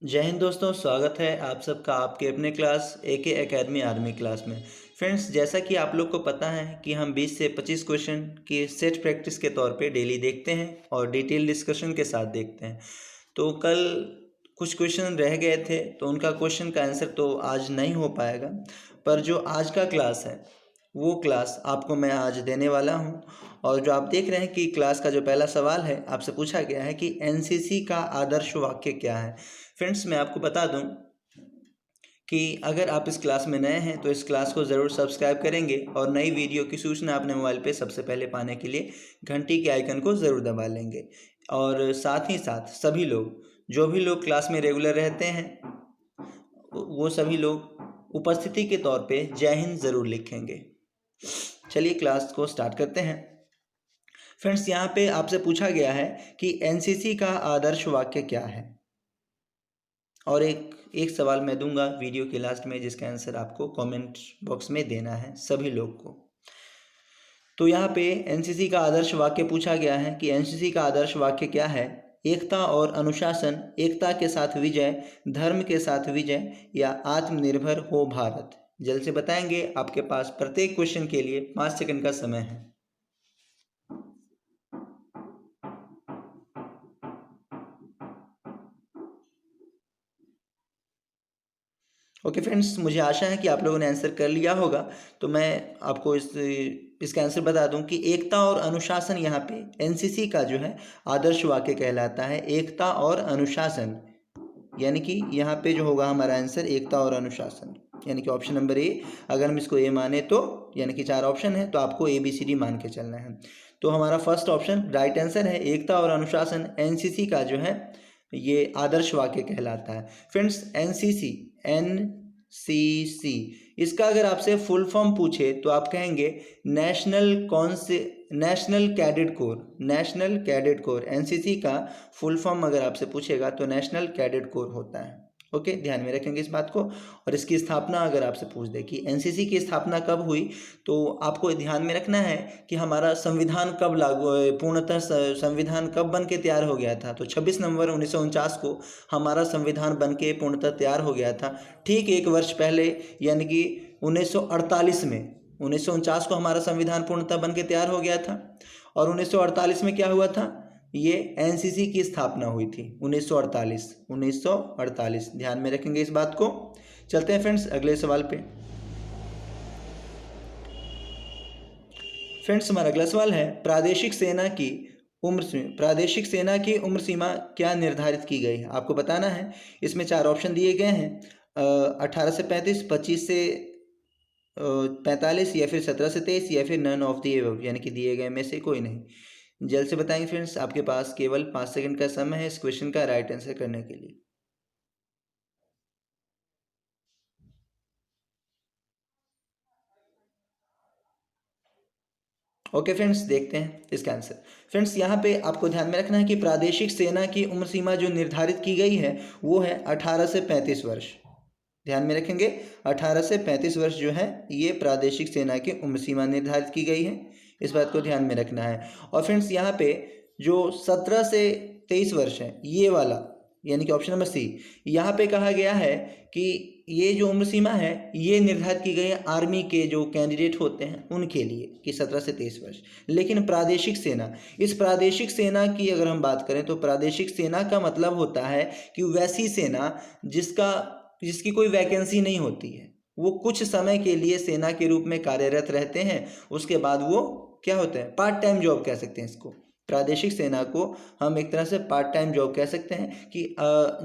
जय हिंद दोस्तों, स्वागत है आप सबका आपके अपने क्लास एके एकेडमी आर्मी क्लास में। फ्रेंड्स, जैसा कि आप लोग को पता है कि हम 20 से 25 क्वेश्चन की सेट प्रैक्टिस के तौर पे डेली देखते हैं और डिटेल डिस्कशन के साथ देखते हैं। तो कल कुछ क्वेश्चन रह गए थे तो उनका क्वेश्चन का आंसर तो आज नहीं हो पाएगा, पर जो आज का क्लास है वो क्लास आपको मैं आज देने वाला हूं। और जो आप देख रहे हैं कि क्लास का जो पहला सवाल है आपसे पूछा गया है कि एनसीसी का आदर्श वाक्य क्या है। फ्रेंड्स, मैं आपको बता दूं कि अगर आप इस क्लास में नए हैं तो इस क्लास को ज़रूर सब्सक्राइब करेंगे और नई वीडियो की सूचना अपने मोबाइल पे सबसे पहले पाने के लिए घंटी के आइकन को ज़रूर दबा लेंगे। और साथ ही साथ सभी लोग, जो भी लोग क्लास में रेगुलर रहते हैं, वो सभी लोग उपस्थिति के तौर पे जय हिंद ज़रूर लिखेंगे। चलिए क्लास को स्टार्ट करते हैं। फ्रेंड्स, यहाँ पे आपसे पूछा गया है कि एनसीसी का आदर्श वाक्य क्या है, और एक सवाल मैं दूंगा वीडियो के लास्ट में जिसका आंसर आपको कमेंट बॉक्स में देना है सभी लोग को। तो यहाँ पे एनसीसी का आदर्श वाक्य पूछा गया है कि एनसीसी का आदर्श वाक्य क्या है। एकता और अनुशासन, एकता के साथ विजय, धर्म के साथ विजय, या आत्मनिर्भर हो भारत। जल्द से बताएंगे। आपके पास प्रत्येक क्वेश्चन के लिए 5 सेकंड का समय है। ओके फ्रेंड्स, मुझे आशा है कि आप लोगों ने आंसर कर लिया होगा। तो मैं आपको इसका आंसर बता दूं कि एकता और अनुशासन यहाँ पे एनसीसी का जो है आदर्श वाक्य कहलाता है। एकता और अनुशासन, यानी कि यहाँ पे जो होगा हमारा आंसर एकता और अनुशासन, यानी कि ऑप्शन नंबर ए। अगर हम इसको ए माने तो, यानी कि 4 ऑप्शन है तो आपको ABCD मान के चलना है। तो हमारा फर्स्ट ऑप्शन राइट आंसर है। एकता और अनुशासन एनसीसी का जो है ये आदर्श वाक्य कहलाता है। फ्रेंड्स, एनसीसी इसका अगर आपसे फुल फॉर्म पूछे तो आप कहेंगे national cadet corps. National cadet corps NCC का फुल फॉर्म अगर आपसे पूछेगा तो नेशनल कैडेट कोर होता है। ओके, ध्यान में रखेंगे इस बात को। और इसकी स्थापना अगर आपसे पूछ दे कि एनसीसी की स्थापना कब हुई, तो आपको ध्यान में रखना है कि हमारा संविधान कब लागू, पूर्णतः संविधान कब बन के तैयार हो गया था। तो 26 नवंबर 1949 को हमारा संविधान बन के पूर्णतः तैयार हो गया था। ठीक 1 वर्ष पहले, यानी कि 1948 में, 1949 को हमारा संविधान पूर्णतः बन के तैयार हो गया था। और 1948 में क्या हुआ था, ये एनसीसी की स्थापना हुई थी। 1948 ध्यान में रखेंगे इस बात को। चलते हैं फ्रेंड्स अगले सवाल पे। फ्रेंड्स, हमारा अगला सवाल है प्रादेशिक सेना की उम्र सीमा क्या निर्धारित की गई है। आपको बताना है। इसमें 4 ऑप्शन दिए गए हैं, 18 से 35, 25 से 45, या फिर 17 से 23, या फिर नन ऑफ द अबव, यानी कि दिए गए में से कोई नहीं। जल्द से बताएंगे फ्रेंड्स। आपके पास केवल 5 सेकंड का समय है इस क्वेश्चन का राइट आंसर करने के लिए। ओके फ्रेंड्स, देखते हैं इसका आंसर। फ्रेंड्स, यहाँ पे आपको ध्यान में रखना है कि प्रादेशिक सेना की उम्र सीमा जो निर्धारित की गई है वो है 18 से 35 वर्ष। ध्यान में रखेंगे, 18 से 35 वर्ष जो है ये प्रादेशिक सेना की उम्र सीमा निर्धारित की गई है। इस बात को ध्यान में रखना है। और फ्रेंड्स, यहाँ पे जो 17 से 23 वर्ष है ये वाला, यानी कि ऑप्शन नंबर सी, यहाँ पे कहा गया है कि ये जो उम्र सीमा है ये निर्धारित की गई है आर्मी के जो कैंडिडेट होते हैं उनके लिए, कि 17 से 23 वर्ष। लेकिन प्रादेशिक सेना, इस प्रादेशिक सेना की अगर हम बात करें तो प्रादेशिक सेना का मतलब होता है कि वैसी सेना जिसकी कोई वैकेंसी नहीं होती है। वो कुछ समय के लिए सेना के रूप में कार्यरत रहते हैं, उसके बाद वो क्या होता है, पार्ट टाइम जॉब कह सकते हैं इसको। प्रादेशिक सेना को हम एक तरह से पार्ट टाइम जॉब कह सकते हैं कि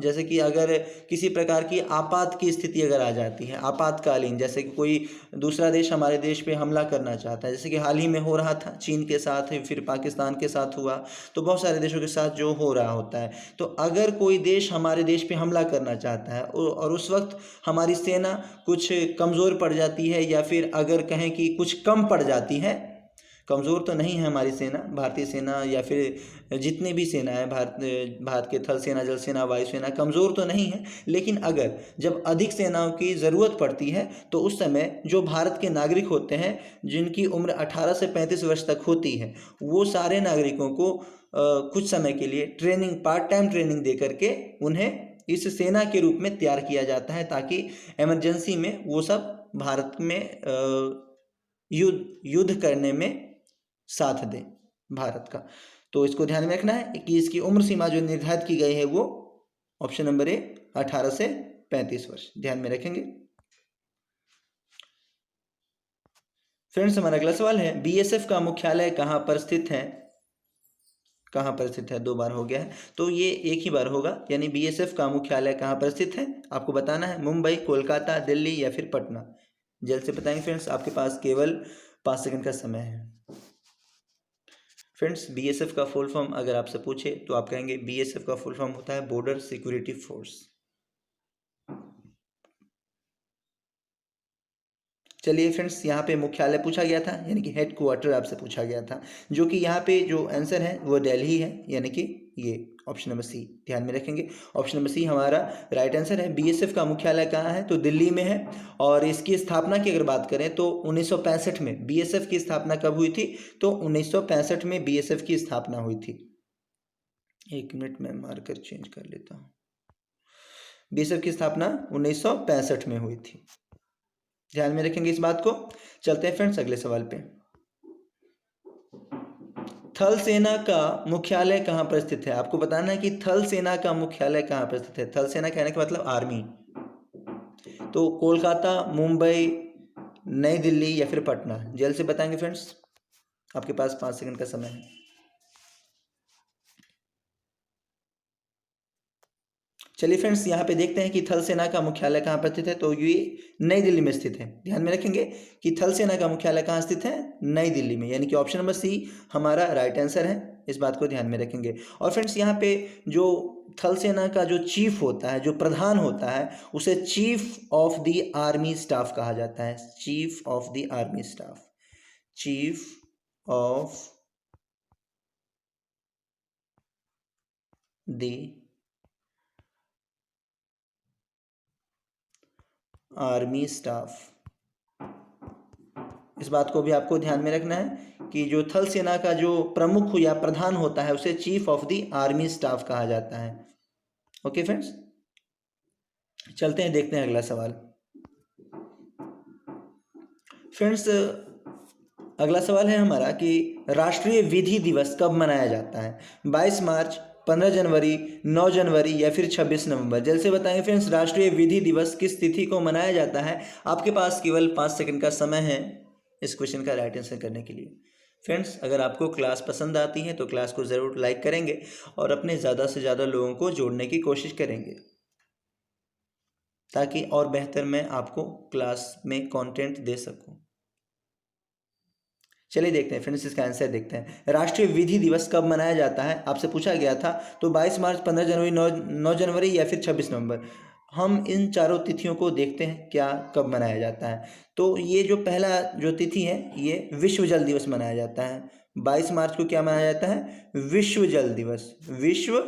जैसे कि अगर किसी प्रकार की आपात की स्थिति अगर आ जाती है, आपातकालीन, जैसे कि कोई दूसरा देश हमारे देश पे हमला करना चाहता है, जैसे कि हाल ही में हो रहा था चीन के साथ, फिर पाकिस्तान के साथ हुआ, तो बहुत सारे देशों के साथ जो हो रहा होता है। तो अगर कोई देश हमारे देश पे हमला करना चाहता है और उस वक्त हमारी सेना कुछ कमज़ोर पड़ जाती है, या फिर अगर कहें कि कुछ कम पड़ जाती है, कमज़ोर तो नहीं है हमारी सेना, भारतीय सेना या फिर जितनी भी सेना है, भारत के थल सेना, जल सेना, वायु सेना, कमज़ोर तो नहीं है। लेकिन अगर जब अधिक सेनाओं की ज़रूरत पड़ती है तो उस समय जो भारत के नागरिक होते हैं जिनकी उम्र 18 से 35 वर्ष तक होती है, वो सारे नागरिकों को कुछ समय के लिए ट्रेनिंग, पार्ट टाइम ट्रेनिंग दे करके उन्हें इस सेना के रूप में तैयार किया जाता है ताकि इमरजेंसी में वो सब भारत में युद्ध करने में साथ दें भारत का। तो इसको ध्यान में रखना है कि इसकी उम्र सीमा जो निर्धारित की गई है वो ऑप्शन नंबर ए 18 से 35 वर्ष, ध्यान में रखेंगे। फ्रेंड्स हमारा अगला सवाल है बीएसएफ का मुख्यालय कहाँ पर स्थित है? कहाँ पर स्थित है, 2 बार हो गया है तो ये एक ही बार होगा, यानी बीएसएफ का मुख्यालय कहाँ पर स्थित है आपको बताना है। मुंबई, कोलकाता, दिल्ली या फिर पटना? जल्द से बताएंगे फ्रेंड्स, आपके पास केवल 5 सेकंड का समय है। फ्रेंड्स बीएसएफ का फुल फॉर्म अगर आपसे पूछे तो आप कहेंगे बीएसएफ का फुल फॉर्म होता है बॉर्डर सिक्योरिटी फोर्स। चलिए फ्रेंड्स, यहाँ पे मुख्यालय पूछा गया था यानी कि हेड क्वार्टर आपसे पूछा गया था, जो कि यहाँ पे जो आंसर है वो दिल्ली है, यानी कि ये ऑप्शन नंबर सी, ध्यान में रखेंगे। ऑप्शन नंबर सी हमारा राइट आंसर है। बीएसएफ का मुख्यालय कहाँ है? तो दिल्ली में है। और इसकी स्थापना की अगर बात करें तो 1965 में बीएसएफ की स्थापना कब हुई थी? तो 1965 में बीएसएफ की स्थापना हुई थी। 1 मिनट में मार्कर चेंज कर लेता हूँ। बीएसएफ की स्थापना 1965 में हुई थी, ध्यान में रखेंगे इस बात को। चलते हैं फ्रेंड्स अगले सवाल पे। थल सेना का मुख्यालय कहाँ पर स्थित है? आपको बताना है कि थल सेना का मुख्यालय कहाँ पर स्थित है। थल सेना कहने का मतलब आर्मी। तो कोलकाता, मुंबई, नई दिल्ली या फिर पटना? जल्द से बताएंगे फ्रेंड्स, आपके पास 5 सेकंड का समय है। चलिए फ्रेंड्स, यहाँ पे देखते हैं कि थल सेना का मुख्यालय कहाँ पर स्थित है। तो ये नई दिल्ली में स्थित है, ध्यान में रखेंगे कि थल सेना का मुख्यालय कहाँ स्थित है? नई दिल्ली में, यानी कि ऑप्शन नंबर सी हमारा राइट आंसर है, इस बात को ध्यान में रखेंगे। और फ्रेंड्स यहाँ पे जो थल सेना का जो चीफ होता है, जो प्रधान होता है, उसे chief of the army staff कहा जाता है। Chief of the army staff, chief of the army staff, इस बात को भी आपको ध्यान में रखना है कि जो थल सेना का जो प्रमुख या प्रधान होता है उसे chief of the army staff कहा जाता है। ओके फ्रेंड्स, चलते हैं, देखते हैं अगला सवाल। फ्रेंड्स अगला सवाल है हमारा कि राष्ट्रीय विधि दिवस कब मनाया जाता है? 22 मार्च, 15 जनवरी, 9 जनवरी या फिर 26 नवंबर? जल्द से बताएंगे फ्रेंड्स, राष्ट्रीय विधि दिवस किस तिथि को मनाया जाता है? आपके पास केवल 5 सेकंड का समय है इस क्वेश्चन का राइट आंसर करने के लिए। फ्रेंड्स अगर आपको क्लास पसंद आती है तो क्लास को ज़रूर लाइक करेंगे और अपने ज़्यादा से ज़्यादा लोगों को जोड़ने की कोशिश करेंगे ताकि और बेहतर मैं आपको क्लास में कंटेंट दे सकूं। चलिए देखते हैं फ्रेंड्स, इसका आंसर देखते हैं। राष्ट्रीय विधि दिवस कब मनाया जाता है आपसे पूछा गया था। तो 22 मार्च, 15 जनवरी, 9 जनवरी या फिर 26 नवंबर? हम इन चारों तिथियों को देखते हैं क्या कब मनाया जाता है। तो ये जो पहला जो तिथि है ये विश्व जल दिवस मनाया जाता है। 22 मार्च को क्या मनाया जाता है? विश्व जल दिवस। विश्व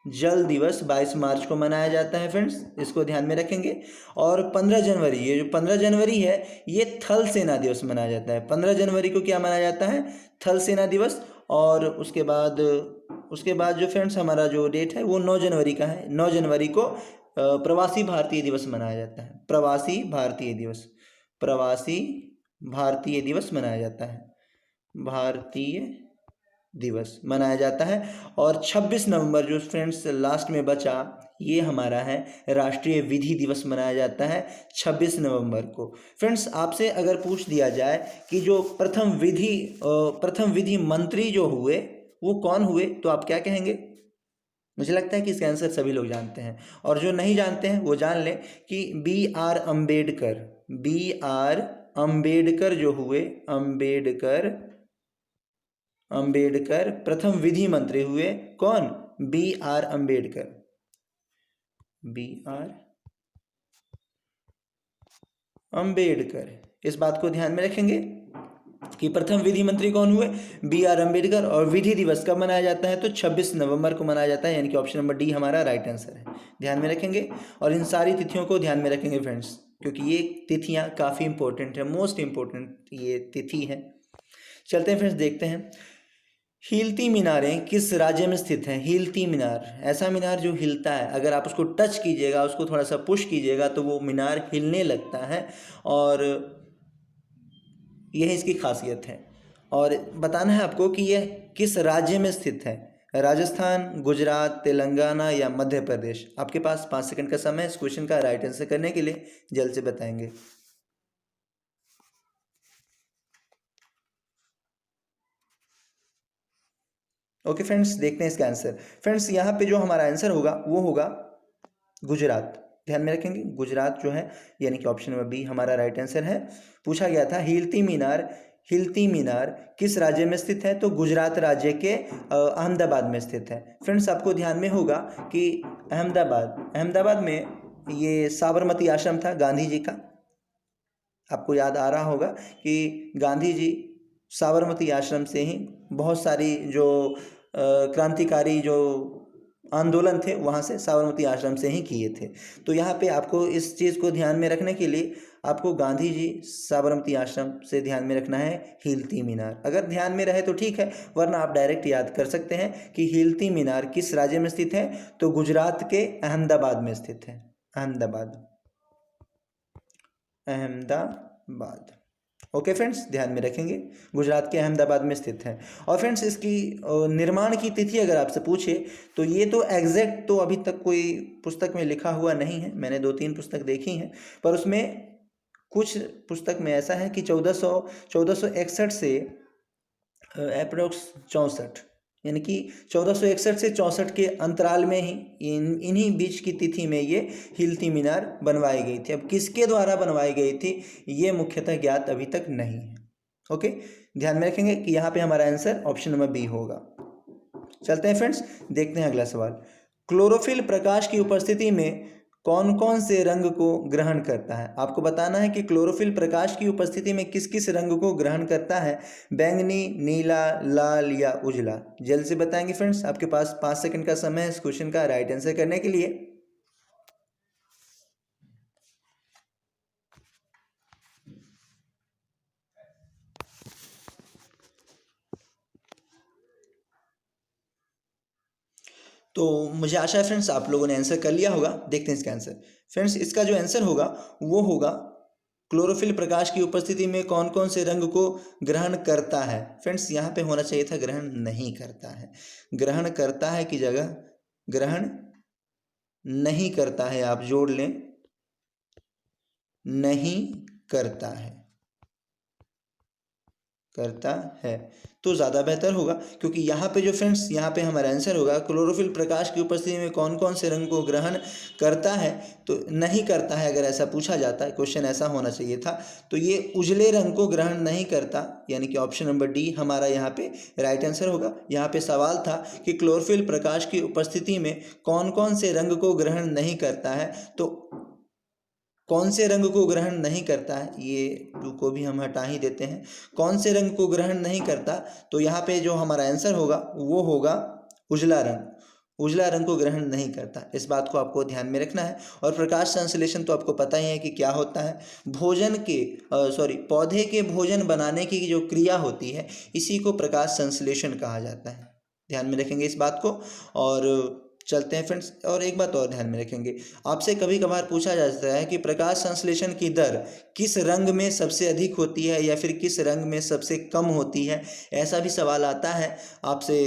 जल दिवस 22 मार्च को मनाया जाता है फ्रेंड्स, इसको ध्यान में रखेंगे। और 15 जनवरी, ये जो 15 जनवरी है ये थल सेना दिवस मनाया जाता है। 15 जनवरी को क्या मनाया जाता है? थल सेना दिवस। और उसके बाद जो फ्रेंड्स हमारा जो डेट है वो 9 जनवरी का है। 9 जनवरी को प्रवासी भारतीय दिवस मनाया जाता है। प्रवासी भारतीय दिवस, प्रवासी भारतीय दिवस मनाया जाता है, भारतीय दिवस मनाया जाता है। और 26 नवंबर जो फ्रेंड्स लास्ट में बचा ये हमारा है राष्ट्रीय विधि दिवस मनाया जाता है 26 नवंबर को। फ्रेंड्स आपसे अगर पूछ दिया जाए कि जो प्रथम विधि मंत्री जो हुए वो कौन हुए तो आप क्या कहेंगे? मुझे लगता है कि इसका आंसर सभी लोग जानते हैं, और जो नहीं जानते हैं वो जान लें कि B.R. अम्बेडकर, B.R. अम्बेडकर जो हुए, अम्बेडकर प्रथम विधि मंत्री हुए। कौन? B.R. अम्बेडकर, B.R. अम्बेडकर। इस बात को ध्यान में रखेंगे कि प्रथम विधि मंत्री कौन हुए? B.R. अम्बेडकर। और विधि दिवस कब मनाया जाता है? तो 26 नवंबर को मनाया जाता है, यानी कि ऑप्शन नंबर डी हमारा राइट आंसर है, ध्यान में रखेंगे। और इन सारी तिथियों को ध्यान में रखेंगे फ्रेंड्स, क्योंकि ये तिथियां काफ़ी इंपॉर्टेंट है, मोस्ट इंपॉर्टेंट ये तिथि है। चलते हैं फ्रेंड्स, देखते हैं हिलती मीनारें किस राज्य में स्थित हैं? हिलती मीनार, ऐसा मीनार जो हिलता है, अगर आप उसको टच कीजिएगा, उसको थोड़ा सा पुश कीजिएगा तो वो मीनार हिलने लगता है, और यह इसकी खासियत है। और बताना है आपको कि यह किस राज्य में स्थित है? राजस्थान, गुजरात, तेलंगाना या मध्य प्रदेश। आपके पास 5 सेकंड का समय है इस क्वेश्चन का राइट आंसर करने के लिए, जल्द से बताएंगे। ओके फ्रेंड्स, देखते हैं इसका आंसर। फ्रेंड्स, यहाँ पे जो हमारा आंसर होगा वो होगा गुजरात। ध्यान में रखेंगे, गुजरात जो है, यानी कि ऑप्शन नंबर बी हमारा राइट आंसर है। पूछा गया था हिलती मीनार किस राज्य में स्थित है, तो गुजरात राज्य के अहमदाबाद में स्थित है। फ्रेंड्स, आपको ध्यान में होगा कि अहमदाबाद में ये साबरमती आश्रम था गांधी जी का। आपको याद आ रहा होगा कि गांधी जी साबरमती आश्रम से ही बहुत सारी जो क्रांतिकारी जो आंदोलन थे वहाँ से साबरमती आश्रम से ही किए थे। तो यहाँ पे आपको इस चीज़ को ध्यान में रखने के लिए आपको गांधी जी साबरमती आश्रम से ध्यान में रखना है हिलती मीनार। अगर ध्यान में रहे तो ठीक है, वरना आप डायरेक्ट याद कर सकते हैं कि हिलती मीनार किस राज्य में स्थित है, तो गुजरात के अहमदाबाद में स्थित है। अहमदाबाद। ओके फ्रेंड्स, ध्यान में रखेंगे, गुजरात के अहमदाबाद में स्थित है। और फ्रेंड्स, इसकी निर्माण की तिथि अगर आपसे पूछे तो ये तो एग्जैक्ट तो अभी तक कोई पुस्तक में लिखा हुआ नहीं है। मैंने 2-3 पुस्तक देखी हैं, पर उसमें कुछ पुस्तक में ऐसा है कि 1461 से अप्रोक्स 64, यानी कि 1461 से 64 के अंतराल में ही इन्हीं बीच की तिथि में ये हिलती मीनार बनवाई गई थी। अब किसके द्वारा बनवाई गई थी ये मुख्यतः ज्ञात अभी तक नहीं है। ओके, ध्यान में रखेंगे कि यहाँ पे हमारा आंसर ऑप्शन नंबर बी होगा। चलते हैं फ्रेंड्स, देखते हैं अगला सवाल। क्लोरोफिल प्रकाश की उपस्थिति में कौन कौन से रंग को ग्रहण करता है? आपको बताना है कि क्लोरोफिल प्रकाश की उपस्थिति में किस किस रंग को ग्रहण करता है, बैंगनी, नीला, लाल या उजला। जल्द से बताएंगे फ्रेंड्स, आपके पास 5 सेकंड का समय है इस क्वेश्चन का राइट आंसर करने के लिए। तो मुझे आशा है फ्रेंड्स आप लोगों ने आंसर कर लिया होगा। देखते हैं इसका आंसर। फ्रेंड्स, इसका जो आंसर होगा वो होगा क्लोरोफिल प्रकाश की उपस्थिति में कौन कौन से रंग को ग्रहण करता है। फ्रेंड्स, यहाँ पे होना चाहिए था ग्रहण नहीं करता है। ग्रहण करता है की जगह ग्रहण नहीं करता है आप जोड़ लें, नहीं करता है, करता है तो ज़्यादा बेहतर होगा। क्योंकि यहाँ पे जो फ्रेंड्स, यहाँ पे हमारा आंसर होगा क्लोरोफिल प्रकाश की उपस्थिति में कौन कौन से रंग को ग्रहण करता है, तो नहीं करता है। अगर ऐसा पूछा जाता है, क्वेश्चन ऐसा होना चाहिए था, तो ये उजले रंग को ग्रहण नहीं करता, यानी कि ऑप्शन नंबर डी हमारा यहाँ पे राइट आंसर होगा। यहाँ पे सवाल था कि क्लोरोफिल प्रकाश की उपस्थिति में कौन कौन से रंग को ग्रहण नहीं करता है, तो कौन से रंग को ग्रहण नहीं करता है, ये टू को भी हम हटा ही देते हैं। कौन से रंग को ग्रहण नहीं करता, तो यहाँ पे जो हमारा आंसर होगा वो होगा उजला रंग। उजला रंग को ग्रहण नहीं करता, इस बात को आपको ध्यान में रखना है। और प्रकाश संश्लेषण तो आपको पता ही है कि क्या होता है। पौधे के भोजन बनाने की जो क्रिया होती है, इसी को प्रकाश संश्लेषण कहा जाता है। ध्यान में रखेंगे इस बात को। और चलते हैं फ्रेंड्स, और एक बात और ध्यान में रखेंगे, आपसे कभी कभार पूछा जाता है कि प्रकाश संश्लेषण की दर किस रंग में सबसे अधिक होती है या फिर किस रंग में सबसे कम होती है। ऐसा भी सवाल आता है आपसे,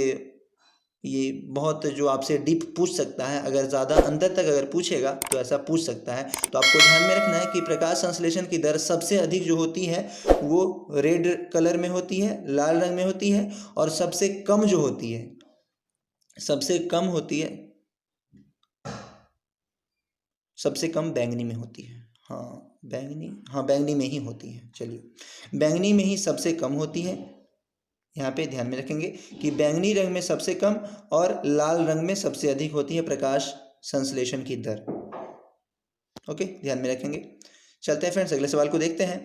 ये बहुत जो आपसे डीप पूछ सकता है। अगर ज़्यादा अंदर तक अगर पूछेगा तो ऐसा पूछ सकता है। तो आपको ध्यान में रखना है कि प्रकाश संश्लेषण की दर सबसे अधिक जो होती है वो रेड कलर में होती है, लाल रंग में होती है, और सबसे कम जो होती है, सबसे कम होती है, सबसे कम बैंगनी में होती है। बैंगनी में ही होती है। चलिए, बैंगनी में ही सबसे कम होती है। यहाँ पे ध्यान में रखेंगे कि बैंगनी रंग में सबसे कम और लाल रंग में सबसे अधिक होती है प्रकाश संश्लेषण की दर। ओके, ध्यान में रखेंगे। चलते हैं फ्रेंड्स, अगले सवाल को देखते हैं।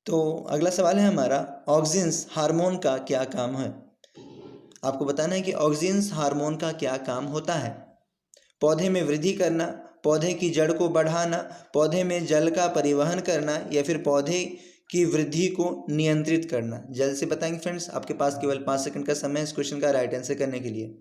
तो अगला सवाल है हमारा, ऑक्सिन्स हार्मोन का क्या काम है। आपको बताना है कि ऑक्सिन्स हार्मोन का क्या काम होता है। पौधे में वृद्धि करना, पौधे की जड़ को बढ़ाना, पौधे में जल का परिवहन करना, या फिर पौधे की वृद्धि को नियंत्रित करना। जल्द से बताएंगे फ्रेंड्स, आपके पास केवल 5 सेकंड का समय है इस क्वेश्चन का राइट आंसर करने के लिए।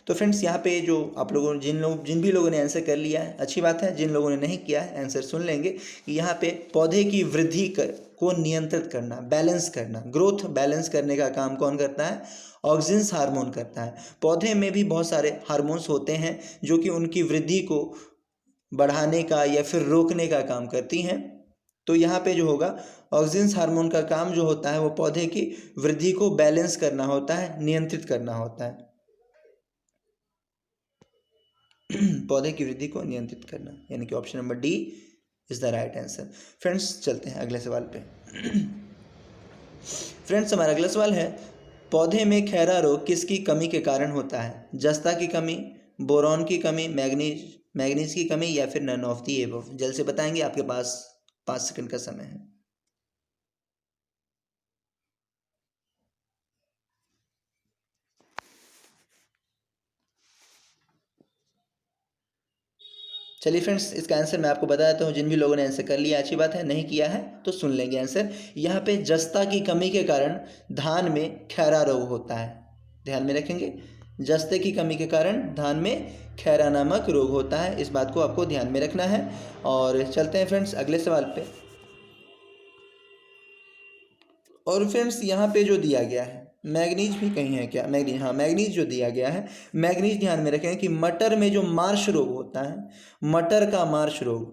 तो फ्रेंड्स यहाँ पे जो आप लोगों ने जिन भी लोगों ने आंसर कर लिया है अच्छी बात है, जिन लोगों ने नहीं किया है आंसर सुन लेंगे कि यहाँ पे पौधे की वृद्धि को नियंत्रित करना, बैलेंस करना, ग्रोथ बैलेंस करने का काम कौन करता है? ऑक्सिन्स हार्मोन करता है। पौधे में भी बहुत सारे हार्मोन्स होते हैं जो कि उनकी वृद्धि को बढ़ाने का या फिर रोकने का काम करती हैं। तो यहाँ पे जो होगा ऑक्सिन्स हार्मोन का काम जो होता है वो पौधे की वृद्धि को बैलेंस करना होता है, नियंत्रित करना होता है। पौधे की वृद्धि को नियंत्रित करना, यानी कि option number D is the right answer. Friends चलते हैं अगले सवाल पे। फ्रेंड्स हमारा अगला सवाल है, पौधे में खैरा रोग किसकी कमी के कारण होता है? जस्ता की कमी, बोरॉन की कमी, मैग्नीज की कमी या फिर नन ऑफ दी एबव। जल्द से बताएंगे, आपके पास 5 सेकंड का समय है। चलिए फ्रेंड्स, इसका आंसर मैं आपको बता देता हूँ। जिन भी लोगों ने आंसर कर लिया अच्छी बात है, नहीं किया है तो सुन लेंगे आंसर। यहाँ पे जस्ता की कमी के कारण धान में खैरा रोग होता है, ध्यान में रखेंगे। जस्ते की कमी के कारण धान में खैरा नामक रोग होता है, इस बात को आपको ध्यान में रखना है। और चलते हैं फ्रेंड्स अगले सवाल पे। और फ्रेंड्स यहाँ पे जो दिया गया है, मैग्नीज भी कहीं है क्या? मैग्नीज, हाँ मैग्नीज जो दिया गया है, मैग्नीज ध्यान में रखें कि मटर में जो मार्श रोग होता है, मटर का मार्श रोग,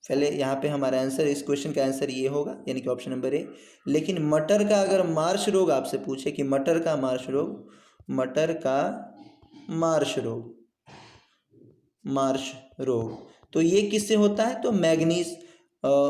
पहले यहाँ पे हमारा आंसर, इस क्वेश्चन का आंसर ये होगा, यानी कि ऑप्शन नंबर ए। लेकिन मटर का अगर मार्श रोग आपसे पूछे कि मटर का मार्श रोग, मटर का मार्श रोग, मार्श रोग, तो ये किससे होता है? तो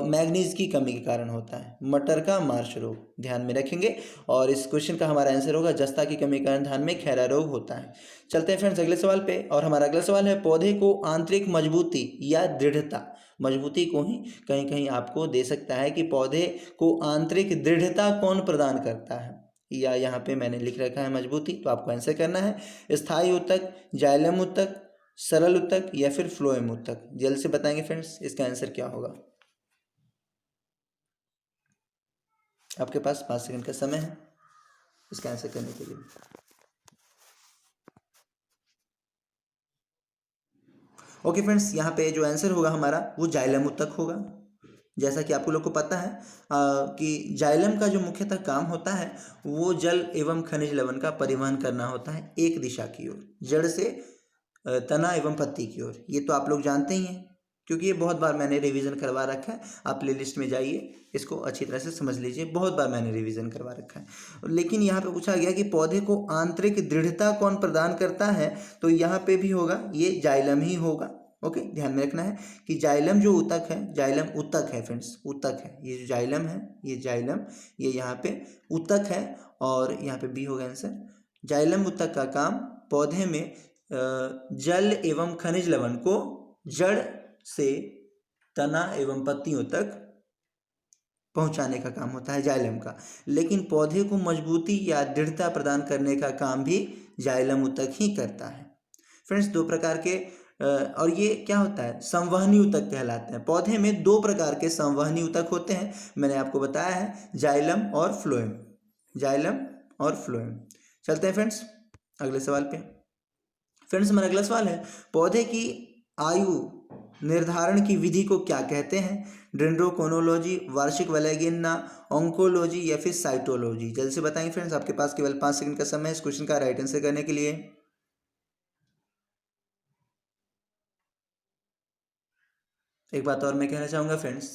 मैग्नीज की कमी के कारण होता है मटर का मार्श रोग, ध्यान में रखेंगे। और इस क्वेश्चन का हमारा आंसर होगा जस्ता की कमी के कारण धान में खैरा रोग होता है। चलते हैं फ्रेंड्स अगले सवाल पे, और हमारा अगला सवाल है, पौधे को आंतरिक मजबूती या दृढ़ता, मजबूती को ही कहीं कहीं आपको दे सकता है कि पौधे को आंतरिक दृढ़ता कौन प्रदान करता है, या यहाँ पे मैंने लिख रखा है मजबूती, तो आपको आंसर करना है। स्थायी उत्तक, जाइलम उत्तक, सरल उत्तक या फिर फ्लोएम उत्तक। जल्द से बताएंगे फ्रेंड्स, इसका आंसर क्या होगा? आपके पास 5 सेकंड का समय है इसका आंसर करने के लिए। ओके फ्रेंड्स, यहाँ पे जो आंसर होगा हमारा वो जाइलम उत्तक होगा। जैसा कि आपको लोग को पता है कि जाइलम का जो मुख्यतः काम होता है वो जल एवं खनिज लवण का परिवहन करना होता है एक दिशा की ओर, जड़ से तना एवं पत्ती की ओर। ये तो आप लोग जानते ही हैं, क्योंकि ये बहुत बार मैंने रिवीजन करवा रखा है। आप प्ले लिस्ट में जाइए, इसको अच्छी तरह से समझ लीजिए, बहुत बार मैंने रिवीजन करवा रखा है। लेकिन यहाँ पे पूछा गया कि पौधे को आंतरिक दृढ़ता कौन प्रदान करता है, तो यहाँ पे भी होगा ये जाइलम ही होगा। ओके, ध्यान में रखना है कि जाइलम जो ऊतक है, जाइलम ऊतक है फ्रेंड्स, ऊतक है। ये जो जाइलम है, ये जाइलम, ये यहाँ पे ऊतक है, और यहाँ पे बी होगा आंसर। जाइलम ऊतक का काम पौधे में जल एवं खनिज लवण को जड़ से तना एवं पत्तियों तक पहुंचाने का काम होता है जाइलम का। लेकिन पौधे को मजबूती या दृढ़ता प्रदान करने का काम भी जाइलम ऊतक ही करता है। फ्रेंड्स, दो प्रकार के और ये क्या होता है? संवहनी ऊतक कहलाते हैं। पौधे में 2 प्रकार के संवहनी ऊतक होते हैं, मैंने आपको बताया है, जाइलम और फ्लोएम, जाइलम और फ्लोएम। चलते हैं फ्रेंड्स अगले सवाल पे। फ्रेंड्स हमारा अगला सवाल है, पौधे की आयु निर्धारण की विधि को क्या कहते हैं? डेंड्रोक्रोनोलॉजी, वार्षिक वलय गिनना, ऑन्कोलॉजी या फिर साइटोलॉजी। जल्द से बताएंगे फ्रेंड्स, आपके पास केवल 5 सेकंड का समय है इस क्वेश्चन का राइट आंसर करने के लिए। एक बात और मैं कहना चाहूँगा फ्रेंड्स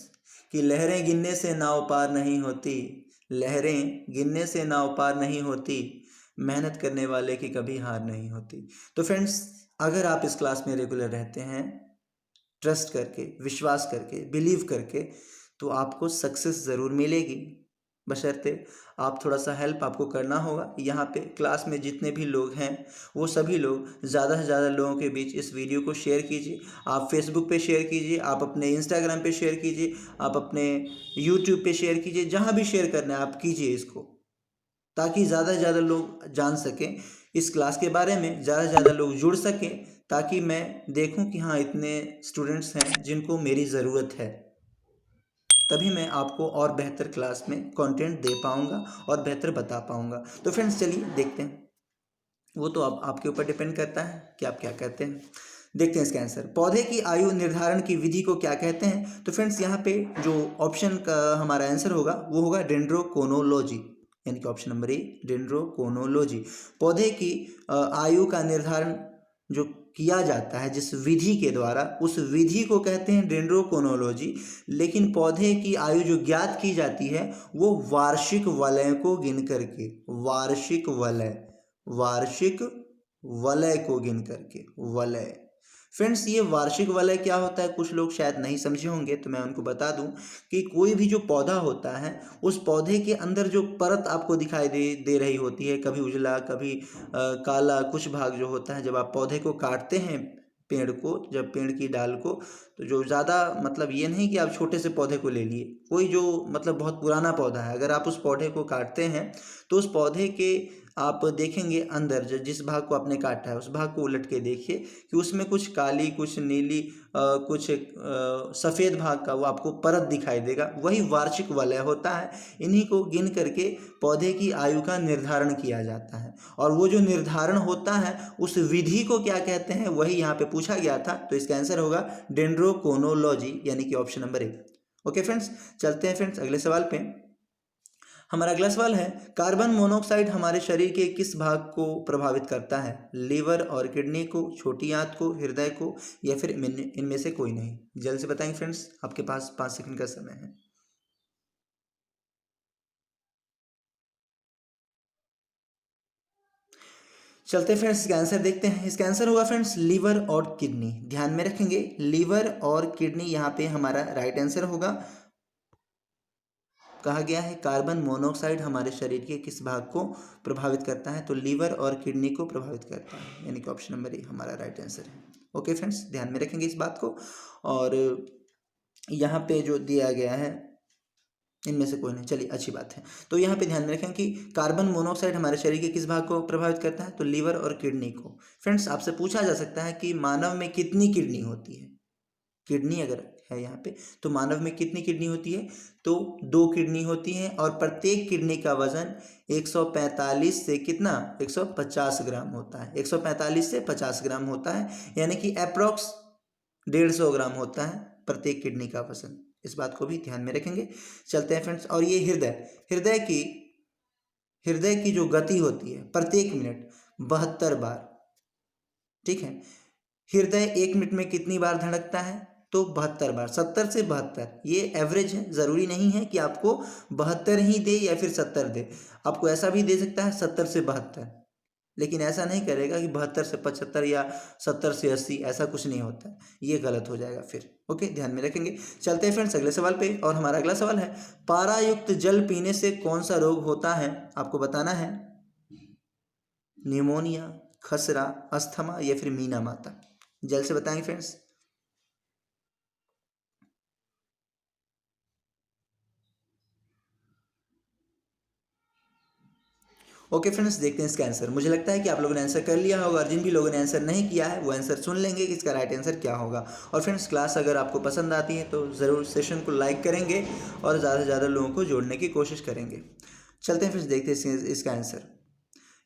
कि लहरें गिनने से नाव पार नहीं होती, लहरें गिनने से नाव पार नहीं होती, मेहनत करने वाले की कभी हार नहीं होती। तो फ्रेंड्स, अगर आप इस क्लास में रेगुलर रहते हैं, ट्रस्ट करके, विश्वास करके, बिलीव करके, तो आपको सक्सेस ज़रूर मिलेगी, बशर्ते आप थोड़ा सा हेल्प आपको करना होगा। यहाँ पे क्लास में जितने भी लोग हैं वो सभी लोग ज़्यादा से ज़्यादा लोगों के बीच इस वीडियो को शेयर कीजिए। आप फेसबुक पे शेयर कीजिए, आप अपने इंस्टाग्राम पे शेयर कीजिए, आप अपने यूट्यूब पे शेयर कीजिए, जहाँ भी शेयर करना है आप कीजिए इसको, ताकि ज़्यादा से ज़्यादा लोग जान सकें इस क्लास के बारे में, ज़्यादा से ज़्यादा लोग जुड़ सकें, ताकि मैं देखूं कि हाँ इतने स्टूडेंट्स हैं जिनको मेरी ज़रूरत है। तभी मैं आपको और बेहतर क्लास में कंटेंट दे पाऊंगा और बेहतर बता पाऊंगा। तो फ्रेंड्स चलिए देखते हैं, वो तो अब आपके ऊपर डिपेंड करता है कि आप क्या कहते हैं। देखते हैं इसका आंसर। पौधे की आयु निर्धारण की विधि को क्या कहते हैं? तो फ्रेंड्स यहाँ पे जो ऑप्शन का हमारा आंसर होगा वो होगा डेंड्रोकोनोलॉजी, यानी कि ऑप्शन नंबर ए डेंड्रोकोनोलॉजी। पौधे की आयु का निर्धारण जो किया जाता है जिस विधि के द्वारा, उस विधि को कहते हैं डेंड्रोकोनोलॉजी। लेकिन पौधे की आयु जो ज्ञात की जाती है वो वार्षिक वलय को गिन करके, वार्षिक वलय को गिन करके, वलय। फ्रेंड्स ये वार्षिक वलय क्या होता है, कुछ लोग शायद नहीं समझे होंगे, तो मैं उनको बता दूं कि कोई भी जो पौधा होता है उस पौधे के अंदर जो परत आपको दिखाई दे रही होती है, कभी उजला कभी काला कुछ भाग जो होता है, जब आप पौधे को काटते हैं, पेड़ को, जब पेड़ की डाल को, तो जो ज़्यादा मतलब ये नहीं कि आप छोटे से पौधे को ले लिए, कोई जो मतलब बहुत पुराना पौधा है, अगर आप उस पौधे को काटते हैं तो उस पौधे के आप देखेंगे अंदर जो जिस भाग को आपने काटा है उस भाग को उलट के देखिए कि उसमें कुछ काली कुछ नीली कुछ सफ़ेद भाग का वो आपको परत दिखाई देगा, वही वार्षिक वलय होता है। इन्हीं को गिन करके पौधे की आयु का निर्धारण किया जाता है, और वो जो निर्धारण होता है उस विधि को क्या कहते हैं वही यहाँ पे पूछा गया था। तो इसका आंसर होगा डेंड्रोकोनोलॉजी, यानी कि option number A. Okay friends, चलते हैं फ्रेंड्स अगले सवाल पे। हमारा अगला सवाल है, कार्बन मोनोऑक्साइड हमारे शरीर के किस भाग को प्रभावित करता है? लीवर और किडनी को, छोटी आंत को, हृदय को, या फिर इनमें से कोई नहीं? जल्द से बताएंगे फ्रेंड्स, आपके पास 5 सेकंड का समय है। चलते फ्रेंड्स इसका आंसर देखते हैं। इसका आंसर होगा फ्रेंड्स लीवर और किडनी। ध्यान में रखेंगे, लीवर और किडनी यहाँ पे हमारा राइट आंसर होगा। कहा गया है कार्बन मोनोऑक्साइड हमारे शरीर के किस भाग को प्रभावित करता है? तो लीवर और किडनी को प्रभावित करता है, यानी कि ऑप्शन नंबर ए हमारा राइट आंसर है। ओके फ्रेंड्स, ध्यान में रखेंगे इस बात को। और यहाँ पे जो दिया गया है इनमें से कोई नहीं, चलिए अच्छी बात है। तो यहाँ पे ध्यान में रखें कि कार्बन मोनोऑक्साइड हमारे शरीर के किस भाग को प्रभावित करता है? तो लीवर और किडनी को। फ्रेंड्स आपसे पूछा जा सकता है कि मानव में कितनी किडनी होती है? किडनी अगर है यहाँ पे तो मानव में कितनी किडनी होती है? तो 2 किडनी होती हैं, और प्रत्येक किडनी का वजन 145 से कितना, 150 ग्राम होता है। 145 से 50 ग्राम होता है, यानी कि अप्रोक्स 150 ग्राम होता है प्रत्येक किडनी का वजन। इस बात को भी ध्यान में रखेंगे। चलते हैं फ्रेंड्स, और ये हृदय की जो गति होती है प्रत्येक मिनट 72 बार, ठीक है। हृदय 1 मिनट में कितनी बार धड़कता है? तो 72 बार, 70 से 72, ये एवरेज है, ज़रूरी नहीं है कि आपको 72 ही दे या फिर 70 दे। आपको ऐसा भी दे सकता है 70 से 72, लेकिन ऐसा नहीं करेगा कि 72 से 75 या 70 से 80, ऐसा कुछ नहीं होता है, ये गलत हो जाएगा फिर। ओके, ध्यान में रखेंगे। चलते हैं फ्रेंड्स अगले सवाल पे, और हमारा अगला सवाल है, पारा युक्त जल पीने से कौन सा रोग होता है? आपको बताना है। निमोनिया, खसरा, अस्थमा, या फिर मीना माता? जल्द से बताएंगे फ्रेंड्स। ओके फ्रेंड्स, देखते हैं इसका आंसर। मुझे लगता है कि आप लोगों ने आंसर कर लिया होगा, और जिन भी लोगों ने आंसर नहीं किया है वो आंसर सुन लेंगे कि इसका राइट आंसर क्या होगा। और फ्रेंड्स क्लास अगर आपको पसंद आती है तो ज़रूर सेशन को लाइक करेंगे और ज़्यादा से ज़्यादा लोगों को जोड़ने की कोशिश करेंगे। चलते हैं फ्रेंड्स, देखते हैं इसका आंसर।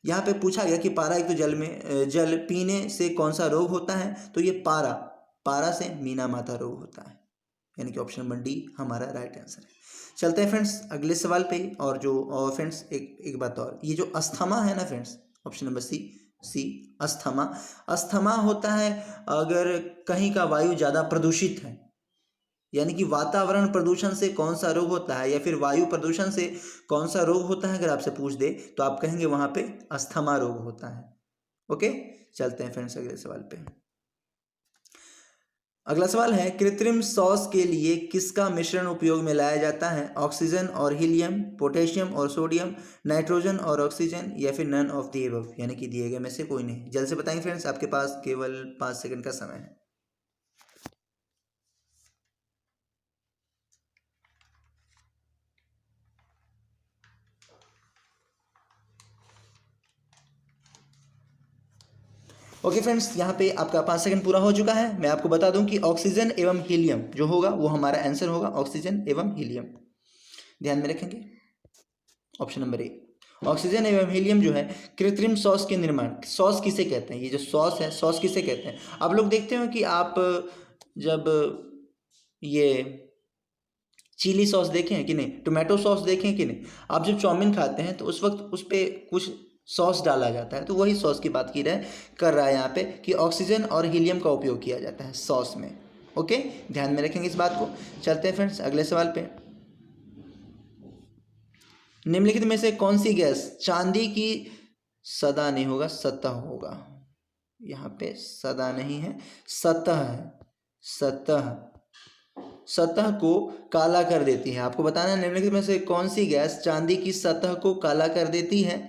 यहाँ पे पूछा गया कि पारा एक तो जल पीने से कौन सा रोग होता है? तो ये पारा से मीना माता रोग होता है, यानी कि ऑप्शन नंबर डी हमारा राइट आंसर है। चलते हैं फ्रेंड्स अगले सवाल पे। और फ्रेंड्स एक बात और, ये जो अस्थमा है ना friends, option number C asthma. Asthma होता है अगर कहीं का वायु ज़्यादा प्रदूषित है, यानी कि वातावरण प्रदूषण से कौन सा रोग होता है या फिर वायु प्रदूषण से कौन सा रोग होता है, अगर आपसे पूछ दे तो आप कहेंगे वहाँ पे अस्थमा रोग होता है। ओके, चलते हैं फ्रेंड्स अगले सवाल पे। अगला सवाल है, कृत्रिम सॉस के लिए किसका मिश्रण उपयोग में लाया जाता है? ऑक्सीजन और हीलियम, पोटेशियम और सोडियम, नाइट्रोजन और ऑक्सीजन, या फिर नन ऑफ द अबव, यानी कि दिए गए में से कोई नहीं? जल्द से बताएंगे फ्रेंड्स, आपके पास केवल 5 सेकंड का समय है। ओके फ्रेंड्स, यहाँ पे आपका 5 सेकंड पूरा हो चुका है। मैं आपको बता दूं कि ऑक्सीजन एवं हीलियम जो होगा वो हमारा आंसर होगा, ऑक्सीजन एवं हीलियम। ध्यान में रखेंगे ऑप्शन नंबर ए। ऑक्सीजन एवं हीलियम जो है कृत्रिम सॉस के निर्माण, सॉस किसे कहते हैं, ये जो सॉस है सॉस किसे कहते हैं। आप लोग देखते हो कि आप जब ये चिली सॉस देखें हैं कि नहीं, टोमेटो सॉस देखें हैं कि नहीं, आप जब चाउमीन खाते हैं तो उस वक्त उस पर कुछ सॉस डाला जाता है, तो वही सॉस की बात कर रहा है यहाँ पे कि ऑक्सीजन और हीलियम का उपयोग किया जाता है सॉस में। ओके, ध्यान में रखेंगे इस बात को। चलते हैं फ्रेंड्स अगले सवाल पे। निम्नलिखित में से कौन सी गैस चांदी की सदा नहीं होगा, सतह होगा, यहाँ पे सदा नहीं है, सतह है, सतह, सतह को काला कर देती है। आपको बताना है निम्नलिखित में से कौन सी गैस चांदी की सतह को काला कर देती है।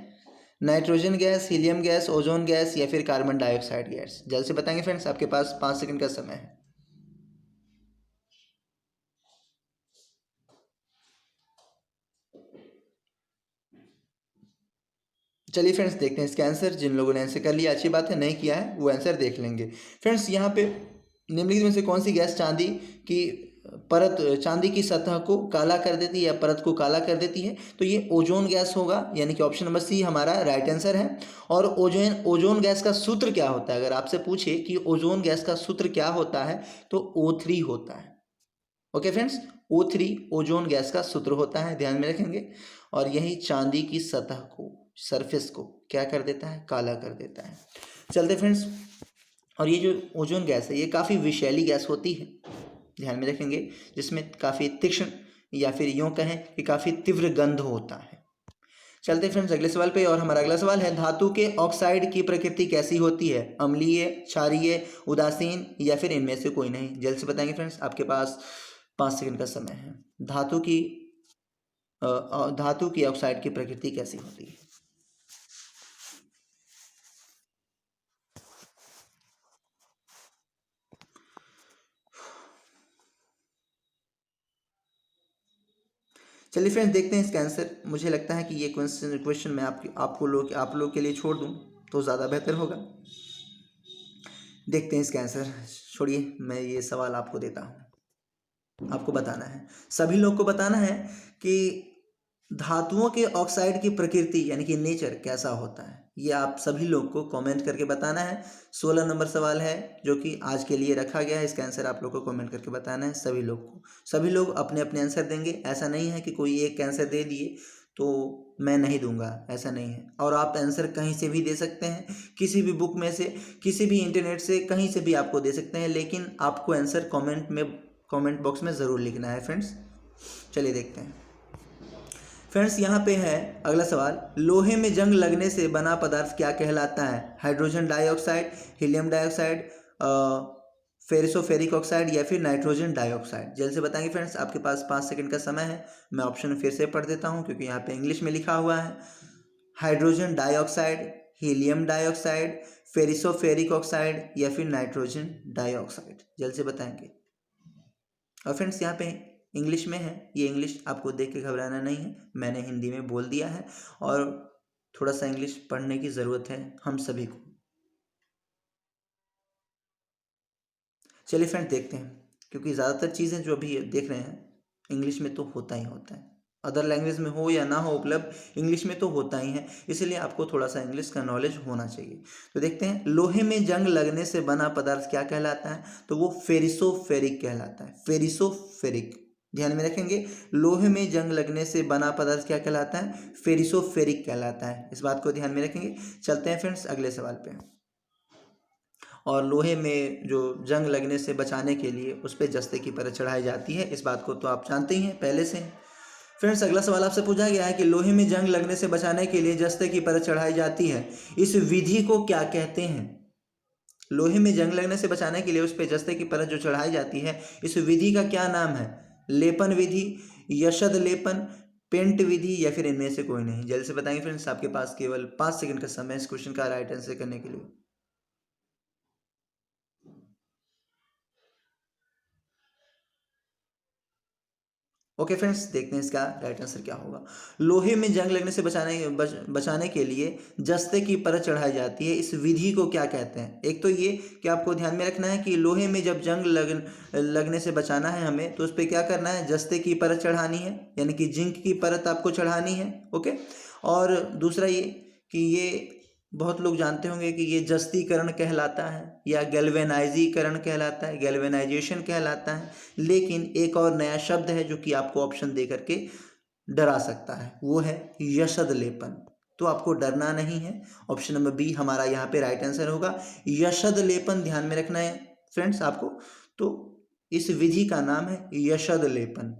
Nitrogen gas, helium gas, ozone gas या फिर कार्बन डाइऑक्साइड गैस। जल्द से बताएंगे फ्रेंड्स, आपके पास 5 सेकंड का समय है। चलिए फ्रेंड्स देखते हैं इसका आंसर। जिन लोगों ने आंसर कर लिया अच्छी बात है, नहीं किया है वो आंसर देख लेंगे। फ्रेंड्स यहाँ पे निम्नलिखित में से कौन सी गैस चांदी की परत, चांदी की सतह को काला कर देती है या परत को काला कर देती है, तो ये ओजोन गैस होगा, यानी कि ऑप्शन नंबर सी हमारा राइट आंसर है। और ओजोन गैस का सूत्र क्या होता है, अगर आपसे पूछे कि ओजोन गैस का सूत्र क्या होता है तो O3 होता है। Okay friends, O3 ozone gas का सूत्र होता है, ध्यान में रखेंगे। और यही चांदी की सतह को, सरफेस को क्या कर देता है, काला कर देता है। चलते फ्रेंड्स, और ये जो ओजोन गैस है ये काफ़ी विषैली गैस होती है, ध्यान में रखेंगे, जिसमें काफ़ी तीक्ष्ण या फिर यूँ कहें कि काफ़ी तीव्र गंध होता है। चलते फ्रेंड्स अगले सवाल पे, और हमारा अगला सवाल है धातु के ऑक्साइड की प्रकृति कैसी होती है, अम्लीय, क्षारीय, उदासीन या फिर इनमें से कोई नहीं। जल्द से बताएंगे फ्रेंड्स, आपके पास 5 सेकंड का समय है। धातु की ऑक्साइड की प्रकृति कैसी होती है। चलिए फ्रेंड्स देखते हैं इसका आंसर। मुझे लगता है कि ये क्वेश्चन मैं आप लोग के लिए छोड़ दूं तो ज़्यादा बेहतर होगा। देखते हैं इसका आंसर, छोड़िए मैं ये सवाल आपको देता हूँ। आपको बताना है, सभी लोग को बताना है कि धातुओं के ऑक्साइड की प्रकृति यानी कि नेचर कैसा होता है। ये आप सभी लोग को कमेंट करके बताना है। 16 नंबर सवाल है जो कि आज के लिए रखा गया है। इसका आंसर आप लोग को कमेंट करके बताना है सभी लोग को। सभी लोग अपने अपने आंसर देंगे, ऐसा नहीं है कि कोई एक आंसर दे दिए तो मैं नहीं दूंगा, ऐसा नहीं है। और आप आंसर कहीं से भी दे सकते हैं, किसी भी बुक में से, किसी भी इंटरनेट से, कहीं से भी आपको दे सकते हैं, लेकिन आपको आंसर कमेंट बॉक्स में ज़रूर लिखना है फ्रेंड्स। चलिए देखते हैं फ्रेंड्स, यहाँ पे है अगला सवाल, लोहे में जंग लगने से बना पदार्थ क्या कहलाता है। Hydrogen dioxide, helium dioxide, ferrosoferric oxide या फिर नाइट्रोजन डाइऑक्साइड। जल्द से बताएंगे फ्रेंड्स, आपके पास 5 सेकंड का समय है। मैं ऑप्शन फिर से पढ़ देता हूँ क्योंकि यहाँ पे इंग्लिश में लिखा हुआ है। Hydrogen dioxide, helium dioxide, ferrosoferric oxide या फिर नाइट्रोजन डाइऑक्साइड। जल्द से बताएंगे। और फ्रेंड्स यहाँ पे इंग्लिश में है, ये इंग्लिश आपको देख के घबराना नहीं है, मैंने हिंदी में बोल दिया है और थोड़ा सा इंग्लिश पढ़ने की ज़रूरत है हम सभी को। चलिए फ्रेंड्स देखते हैं, क्योंकि ज़्यादातर चीज़ें जो अभी देख रहे हैं इंग्लिश में तो होता ही होता है, अदर लैंग्वेज में हो या ना हो उपलब्ध, इंग्लिश में तो होता ही है, इसलिए आपको थोड़ा सा इंग्लिश का नॉलेज होना चाहिए। तो देखते हैं, लोहे में जंग लगने से बना पदार्थ क्या कहलाता है, तो वो फेरिसोफेरिक कहलाता है, फेरिसोफेरिक। ध्यान में रखेंगे, लोहे में जंग लगने से बना पदार्थ क्या कहलाता है, फेरिसोफेरिक कहलाता है, इस बात को ध्यान में रखेंगे। चलते हैं फ्रेंड्स अगले सवाल पे। और लोहे में जो जंग लगने से बचाने के लिए उस पर जस्ते की परत चढ़ाई जाती है, इस बात को तो आप जानते ही हैं पहले से। फ्रेंड्स अगला सवाल आपसे पूछा गया है कि लोहे में जंग लगने से बचाने के लिए जस्ते की परत चढ़ाई जाती है, इस विधि को क्या कहते हैं। लोहे में जंग लगने से बचाने के लिए उस पर जस्ते की परत जो चढ़ाई जाती है, इस विधि का क्या नाम है। लेपन विधि, यशद लेपन, पेंट विधि या फिर इनमें से कोई नहीं। जल्द से बताएंगे फ्रेंड्स, आपके पास केवल 5 सेकंड का समय इस क्वेश्चन का राइट आंसर करने के लिए। ओके फ्रेंड्स, देखते हैं इसका राइट आंसर क्या होगा। लोहे में जंग लगने से बचाने के लिए जस्ते की परत चढ़ाई जाती है, इस विधि को क्या कहते हैं? एक तो ये कि आपको ध्यान में रखना है कि लोहे में जब जंग लगने से बचाना है हमें, तो उस पर क्या करना है, जस्ते की परत चढ़ानी है, यानी कि जिंक की परत आपको चढ़ानी है। ओके, और दूसरा ये कि ये बहुत लोग जानते होंगे कि ये जस्तीकरण कहलाता है या गैल्वेनाइजीकरण कहलाता है, गैल्वेनाइजेशन कहलाता है। लेकिन एक और नया शब्द है जो कि आपको ऑप्शन दे करके डरा सकता है, वो है यशद लेपन। तो आपको डरना नहीं है, ऑप्शन नंबर बी हमारा यहाँ पे राइट आंसर होगा, यशद लेपन। ध्यान में रखना है फ्रेंड्स आपको, तो इस विधि का नाम है यशद लेपन,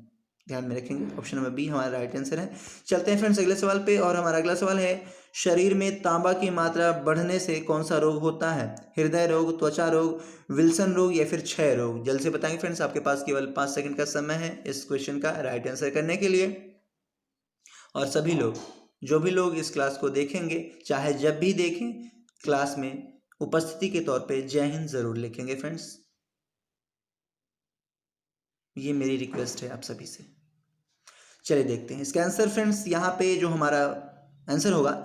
ध्यान में रखेंगे। ऑप्शन नंबर बी हमारा राइट आंसर है। चलते हैं फ्रेंड्स अगले सवाल पे, और हमारा अगला सवाल है, शरीर में तांबा की मात्रा बढ़ने से कौन सा रोग होता है? हृदय रोग, त्वचा रोग, विल्सन रोग या फिर क्षय रोग? जल्द से बताएंगे फ्रेंड्स, आपके पास केवल 5 सेकंड का समय है इस क्वेश्चन का राइट आंसर करने के लिए। और सभी लोग, जो भी लोग इस क्लास को देखेंगे, चाहे जब भी देखें, क्लास में उपस्थिति के तौर पे जय हिंद जरूर लिखेंगे फ्रेंड्स, ये मेरी रिक्वेस्ट है आप सभी से। चलिए देखते हैं इसका आंसर फ्रेंड्स। यहाँ पे जो हमारा आंसर होगा,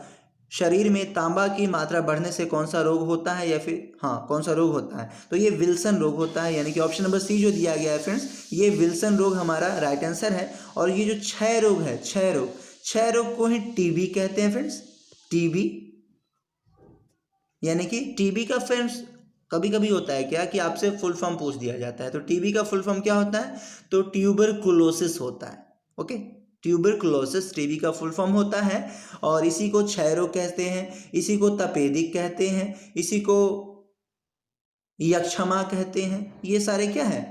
शरीर में तांबा की मात्रा बढ़ने से कौन सा रोग होता है, या फिर हाँ कौन सा रोग होता है, तो ये विल्सन रोग होता है, यानी कि ऑप्शन नंबर सी जो दिया गया है फ्रेंड्स, ये विल्सन रोग हमारा राइट आंसर है। और ये जो क्षय रोग है, क्षय रोग को ही टीबी कहते हैं फ्रेंड्स, टीबी, यानी कि टीबी का फ्रेंड्स कभी कभी होता है क्या कि आपसे फुल फॉर्म पूछ दिया जाता है, तो टीबी का फुल फॉर्म क्या होता है, तो ट्यूबरकुलोसिस होता है। ओके, ट्यूबरकुलोसिस टीबी का फुल फॉर्म होता है, और इसी को क्षय रोग कहते हैं, इसी को तपेदिक कहते हैं, इसी को यक्षमा कहते हैं। ये सारे क्या है,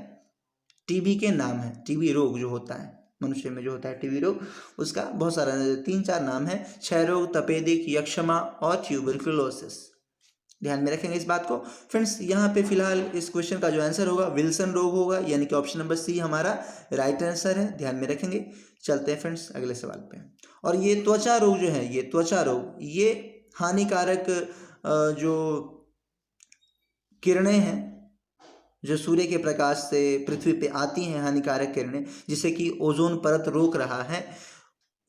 टीबी के नाम है। टीबी रोग जो होता है मनुष्य में, जो होता है टीबी रोग, उसका बहुत सारा 3-4 नाम है, क्षय रोग, तपेदिक, यक्षमा और ट्यूबरकुलोसिस। ध्यान में रखेंगे इस बात को फ्रेंड्स। यहाँ पे फिलहाल इस क्वेश्चन का जो आंसर होगा विल्सन रोग होगा, यानी कि ऑप्शन नंबर सी हमारा राइट आंसर है, ध्यान में रखेंगे। चलते हैं फ्रेंड्स अगले सवाल पे। और ये त्वचा रोग जो है, ये त्वचा रोग, ये हानिकारक जो किरणें हैं, जो सूर्य के प्रकाश से पृथ्वी पे आती हैं, हानिकारक किरणें, जिसे कि ओजोन परत रोक रहा है,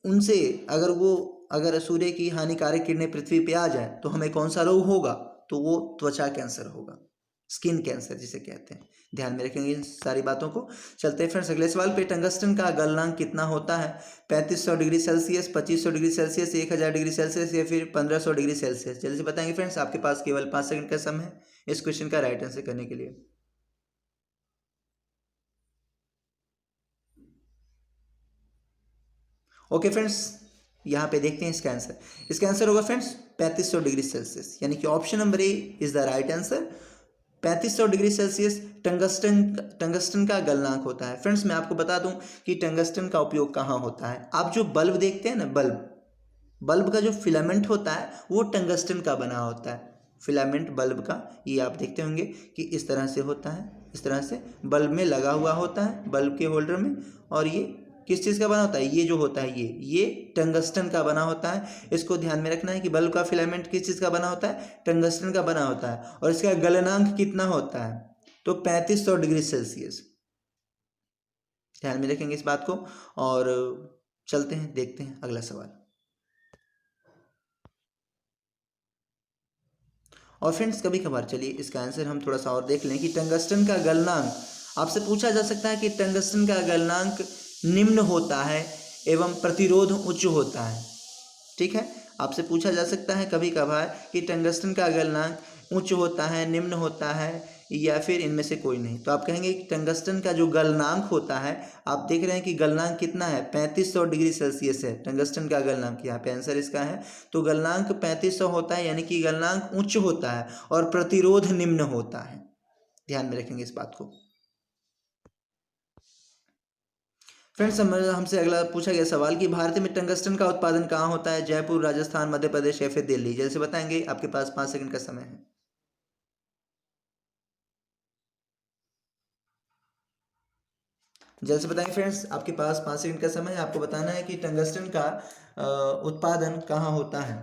उनसे अगर सूर्य की हानिकारक किरणें पृथ्वी पे आ जाए तो हमें कौन सा रोग होगा, तो वो त्वचा कैंसर होगा, स्किन कैंसर जिसे कहते हैं। ध्यान में रखेंगे इन सारी बातों को। चलते हैं फ्रेंड्स अगले सवाल पे। टंगस्टन का गलनांक कितना होता है? 3500 degree Celsius, 2500 degree Celsius, 1000 degree Celsius या फिर 1500 डिग्री सेल्सियस? जल्दी से बताएंगे फ्रेंड्स, आपके पास केवल 5 सेकंड का समय है इस क्वेश्चन का राइट आंसर करने के लिए। ओके फ्रेंड्स, यहाँ पे देखते हैं इसका आंसर। इसका आंसर होगा फ्रेंड्स 3500 डिग्री सेल्सियस, यानी कि option number A is the right answer. 3500 degree Celsius tungsten का गलनांक होता है। फ्रेंड्स मैं आपको बता दूं कि टंगस्टन का उपयोग कहाँ होता है। आप जो बल्ब देखते हैं ना, बल्ब का जो फिलामेंट होता है वो टंगस्टन का बना होता है। फिलामेंट बल्ब का, ये आप देखते होंगे कि इस तरह से होता है, इस तरह से बल्ब में लगा हुआ होता है, बल्ब के होल्डर में। और ये किस चीज़ का बना होता है, ये जो होता है ये टंगस्टन का बना होता है। इसको ध्यान में रखना है कि बल्ब का फिलामेंट किस चीज़ का बना होता है, टंगस्टन का बना होता है। और इसका गलनांक कितना होता है, तो 3500 डिग्री सेल्सियस। ध्यान में रखेंगे इस बात को। और चलते हैं, देखते हैं अगला सवाल। और फ्रेंड्स कभी कभार चलिए इसका आंसर हम थोड़ा सा और देख लें कि टंगस्टन का गलनांक, आपसे पूछा जा सकता है कि टंगस्टन का गलनांक निम्न होता है एवं प्रतिरोध उच्च होता है। ठीक है, आपसे पूछा जा सकता है कभी कभार कि टंगस्टन का गलनांक उच्च होता है, निम्न होता है, या फिर इनमें से कोई नहीं। तो आप कहेंगे कि टंगस्टन का जो गलनांक होता है, आप देख रहे हैं कि गलनांक कितना है, 3500 डिग्री सेल्सियस है टंगस्टन का गलनांक। यहाँ पे आंसर इसका है, तो गलनांक 3500 होता है, यानी कि गलनांक उच्च होता है और प्रतिरोध निम्न होता है। ध्यान में रखेंगे इस बात को। फ्रेंड्स हमसे अगला पूछा गया सवाल कि भारत में टंगस्टन का उत्पादन कहाँ होता है? जयपुर, राजस्थान, मध्य प्रदेश या फिर दिल्ली? जैसे बताएंगे, आपके पास 5 सेकंड का समय है। जल्द से बताएंगे फ्रेंड्स, आपके पास 5 सेकंड का समय है। आपको बताना है कि टंगस्टन का उत्पादन कहाँ होता है।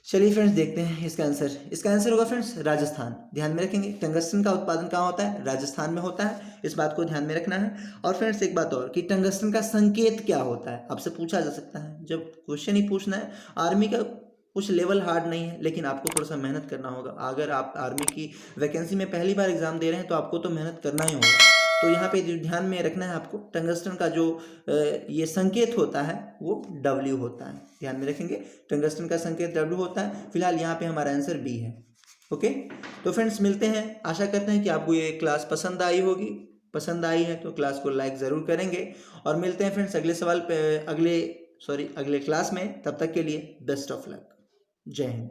चलिए फ्रेंड्स देखते हैं इसका आंसर। इसका आंसर होगा फ्रेंड्स राजस्थान। ध्यान में रखेंगे, टंगस्टन का उत्पादन कहाँ होता है? राजस्थान में होता है, इस बात को ध्यान में रखना है। और फ्रेंड्स एक बात और कि टंगस्टन का संकेत क्या होता है, आपसे पूछा जा सकता है। जब क्वेश्चन ही पूछना है, आर्मी का कुछ लेवल हार्ड नहीं है, लेकिन आपको थोड़ा सा मेहनत करना होगा। अगर आप आर्मी की वैकेंसी में पहली बार एग्जाम दे रहे हैं तो आपको तो मेहनत करना ही होगा। तो यहाँ पे ध्यान में रखना है आपको, टंगस्टन का जो ये संकेत होता है वो W होता है। ध्यान में रखेंगे, टंगस्टन का संकेत W होता है। फिलहाल यहाँ पे हमारा आंसर बी है। ओके, तो फ्रेंड्स मिलते हैं। आशा करते हैं कि आपको ये क्लास पसंद आई होगी। पसंद आई है तो क्लास को लाइक ज़रूर करेंगे। और मिलते हैं फ्रेंड्स अगले सवाल पे, अगले क्लास में। तब तक के लिए बेस्ट ऑफ लक। जय हिंद।